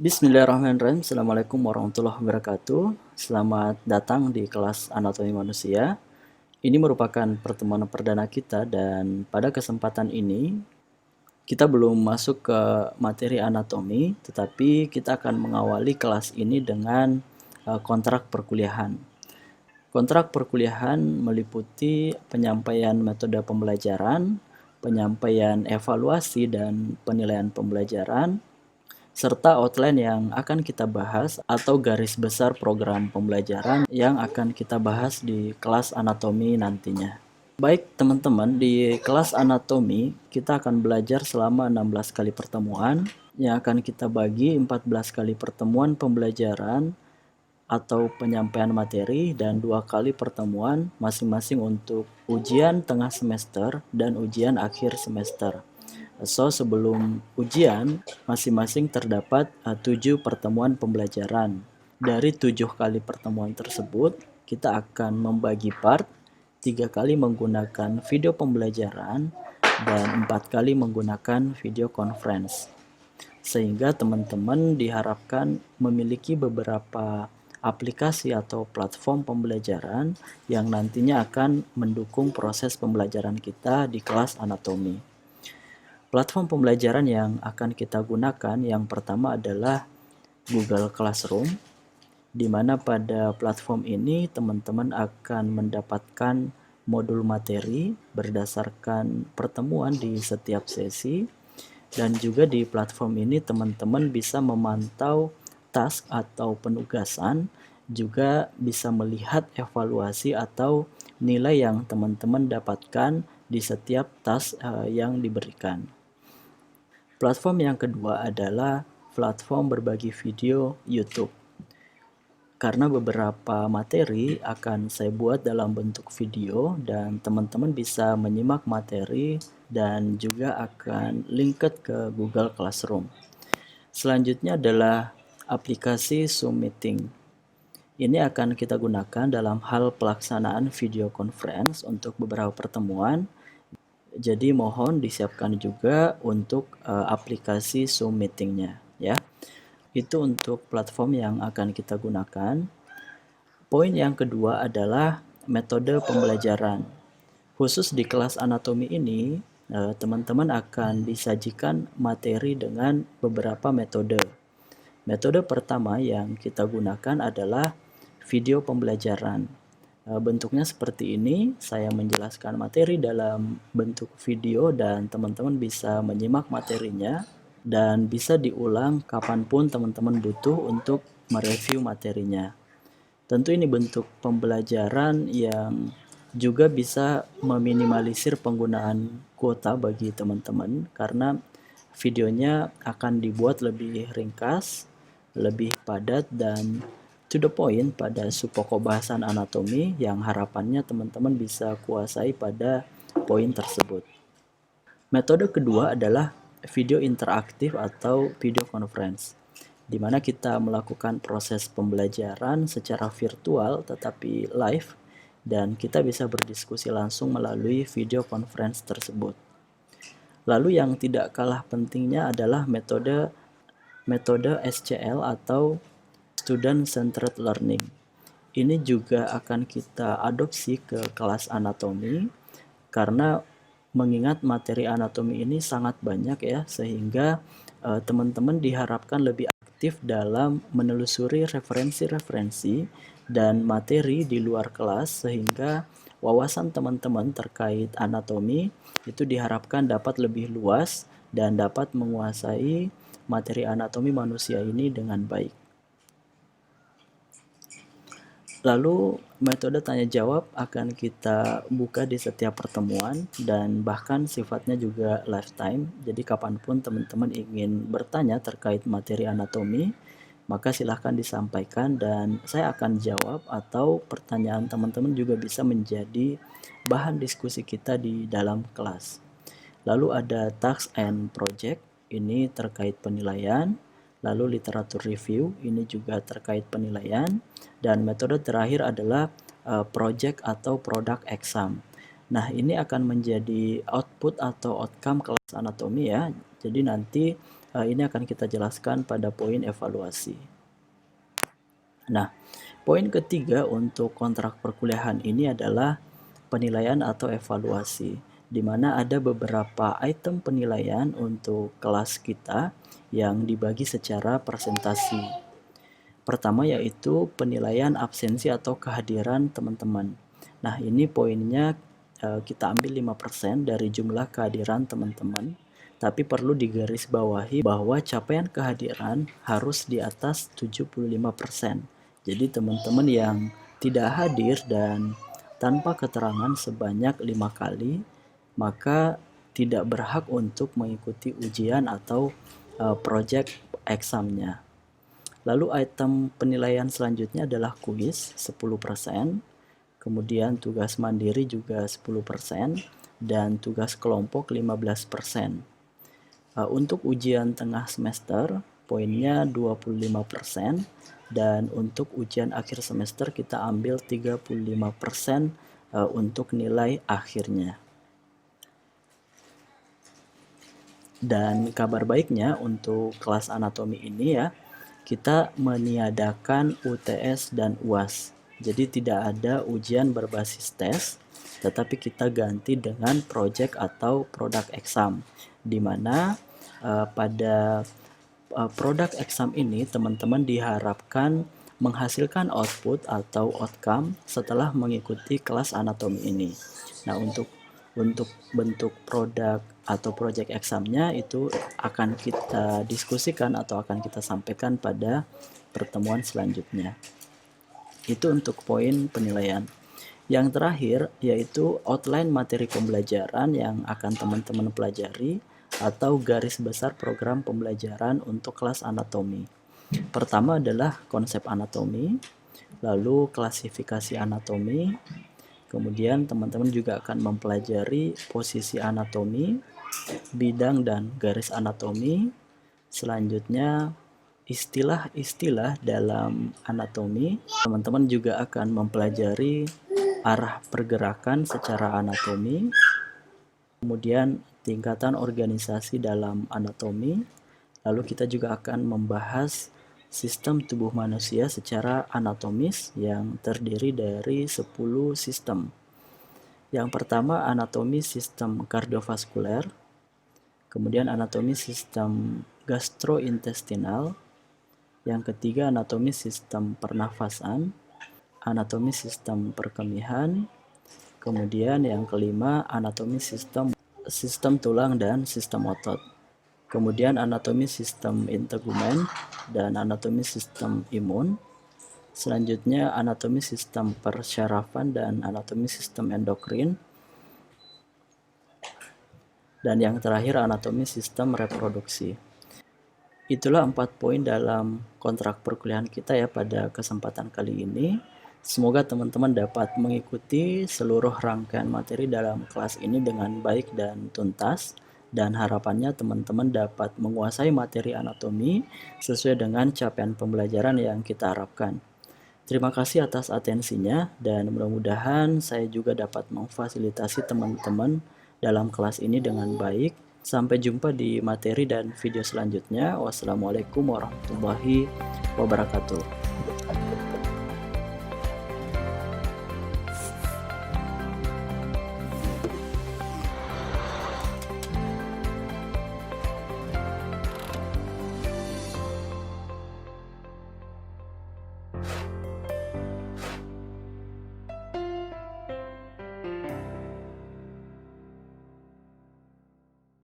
Bismillahirrahmanirrahim. Assalamualaikum warahmatullahi wabarakatuh. Selamat datang di kelas anatomi manusia. Ini merupakan pertemuan perdana kita dan pada kesempatan ini kita belum masuk ke materi anatomi, tetapi kita akan mengawali kelas ini dengan kontrak perkuliahan. Kontrak perkuliahan meliputi penyampaian metode pembelajaran, penyampaian evaluasi dan penilaian pembelajaran, serta outline yang akan kita bahas atau garis besar program pembelajaran yang akan kita bahas di kelas anatomi nantinya. Baik teman-teman, di kelas anatomi kita akan belajar selama 16 kali pertemuan yang akan kita bagi 14 kali pertemuan pembelajaran atau penyampaian materi dan 2 kali pertemuan masing-masing untuk ujian tengah semester dan ujian akhir semester. So, sebelum ujian, masing-masing terdapat 7 pertemuan pembelajaran. Dari 7 kali pertemuan tersebut, kita akan membagi part, 3 kali menggunakan video pembelajaran, dan 4 kali menggunakan video conference. Sehingga teman-teman diharapkan memiliki beberapa aplikasi atau platform pembelajaran yang nantinya akan mendukung proses pembelajaran kita di kelas anatomi. Platform pembelajaran yang akan kita gunakan yang pertama adalah Google Classroom, di mana pada platform ini teman-teman akan mendapatkan modul materi berdasarkan pertemuan di setiap sesi, dan juga di platform ini teman-teman bisa memantau task atau penugasan, juga bisa melihat evaluasi atau nilai yang teman-teman dapatkan di setiap task yang diberikan. Platform yang kedua adalah platform berbagi video YouTube. Karena beberapa materi akan saya buat dalam bentuk video dan teman-teman bisa menyimak materi dan juga akan linked ke Google Classroom. Selanjutnya adalah aplikasi Zoom Meeting. Ini akan kita gunakan dalam hal pelaksanaan video conference untuk beberapa pertemuan. Jadi mohon disiapkan juga untuk aplikasi Zoom Meeting-nya ya. Itu untuk platform yang akan kita gunakan. Poin yang kedua adalah metode pembelajaran. Khusus di kelas anatomi ini, teman-teman akan disajikan materi dengan beberapa metode. Metode pertama yang kita gunakan adalah video pembelajaran. Bentuknya seperti ini, saya menjelaskan materi dalam bentuk video dan teman-teman bisa menyimak materinya dan bisa diulang kapanpun teman-teman butuh untuk mereview materinya. Tentu ini bentuk pembelajaran yang juga bisa meminimalisir penggunaan kuota bagi teman-teman karena videonya akan dibuat lebih ringkas, lebih padat dan to the point pada subpokok bahasan anatomi yang harapannya teman-teman bisa kuasai pada poin tersebut. Metode kedua adalah video interaktif atau video conference, di mana kita melakukan proses pembelajaran secara virtual tetapi live dan kita bisa berdiskusi langsung melalui video conference tersebut. Lalu yang tidak kalah pentingnya adalah metode SCL atau Student Centered Learning. Ini juga akan kita adopsi ke kelas anatomi karena mengingat materi anatomi ini sangat banyak ya, sehingga teman-teman diharapkan lebih aktif dalam menelusuri referensi-referensi dan materi di luar kelas sehingga wawasan teman-teman terkait anatomi itu diharapkan dapat lebih luas dan dapat menguasai materi anatomi manusia ini dengan baik. Lalu metode tanya jawab akan kita buka di setiap pertemuan dan bahkan sifatnya juga lifetime. Jadi kapanpun teman-teman ingin bertanya terkait materi anatomi, maka silahkan disampaikan dan saya akan jawab atau pertanyaan teman-teman juga bisa menjadi bahan diskusi kita di dalam kelas. Lalu ada task and project, ini terkait penilaian. Lalu literatur review, ini juga terkait penilaian. Dan metode terakhir adalah project atau produk exam. Nah, ini akan menjadi output atau outcome kelas anatomi ya. Jadi nanti Ini akan kita jelaskan pada poin evaluasi. Nah, poin ketiga untuk kontrak perkuliahan ini adalah penilaian atau evaluasi, di mana ada beberapa item penilaian untuk kelas kita yang dibagi secara persentasi. Pertama yaitu penilaian absensi atau kehadiran teman-teman. Nah, ini poinnya kita ambil 5% dari jumlah kehadiran teman-teman, tapi perlu digarisbawahi bahwa capaian kehadiran harus di atas 75%. Jadi teman-teman yang tidak hadir dan tanpa keterangan sebanyak 5 kali, maka tidak berhak untuk mengikuti ujian atau project examnya. Lalu item penilaian selanjutnya adalah kuis 10%, kemudian tugas mandiri juga 10%, dan tugas kelompok 15%. Untuk ujian tengah semester, poinnya 25%, dan untuk ujian akhir semester kita ambil 35% untuk nilai akhirnya. Dan kabar baiknya untuk kelas anatomi ini ya, kita meniadakan UTS dan UAS. Jadi tidak ada ujian berbasis tes, tetapi kita ganti dengan project atau product exam, di mana pada product exam ini teman-teman diharapkan menghasilkan output atau outcome setelah mengikuti kelas anatomi ini. Nah, untuk bentuk produk atau project examnya itu akan kita diskusikan atau akan kita sampaikan pada pertemuan selanjutnya. Itu untuk poin penilaian. Yang terakhir yaitu outline materi pembelajaran yang akan teman-teman pelajari atau garis besar program pembelajaran untuk kelas anatomi. Pertama adalah konsep anatomi, lalu klasifikasi anatomi, kemudian teman-teman juga akan mempelajari posisi anatomi, bidang dan garis anatomi, selanjutnya istilah-istilah dalam anatomi. Teman-teman juga akan mempelajari arah pergerakan secara anatomi, kemudian tingkatan organisasi dalam anatomi, lalu kita juga akan membahas sistem tubuh manusia secara anatomis yang terdiri dari 10 sistem. Yang pertama anatomi sistem kardiovaskuler, kemudian anatomi sistem gastrointestinal, yang ketiga anatomi sistem pernafasan, anatomi sistem perkemihan, kemudian yang kelima anatomi sistem tulang dan sistem otot, kemudian anatomi sistem integumen dan anatomi sistem imun, selanjutnya anatomi sistem persyarafan dan anatomi sistem endokrin, dan yang terakhir anatomi sistem reproduksi. Itulah 4 poin dalam kontrak perkuliahan kita ya pada kesempatan kali ini. Semoga teman-teman dapat mengikuti seluruh rangkaian materi dalam kelas ini dengan baik dan tuntas, dan harapannya teman-teman dapat menguasai materi anatomi sesuai dengan capaian pembelajaran yang kita harapkan. Terima kasih atas atensinya, dan mudah-mudahan saya juga dapat memfasilitasi teman-teman dalam kelas ini dengan baik. Sampai jumpa di materi dan video selanjutnya. Wassalamualaikum warahmatullahi wabarakatuh.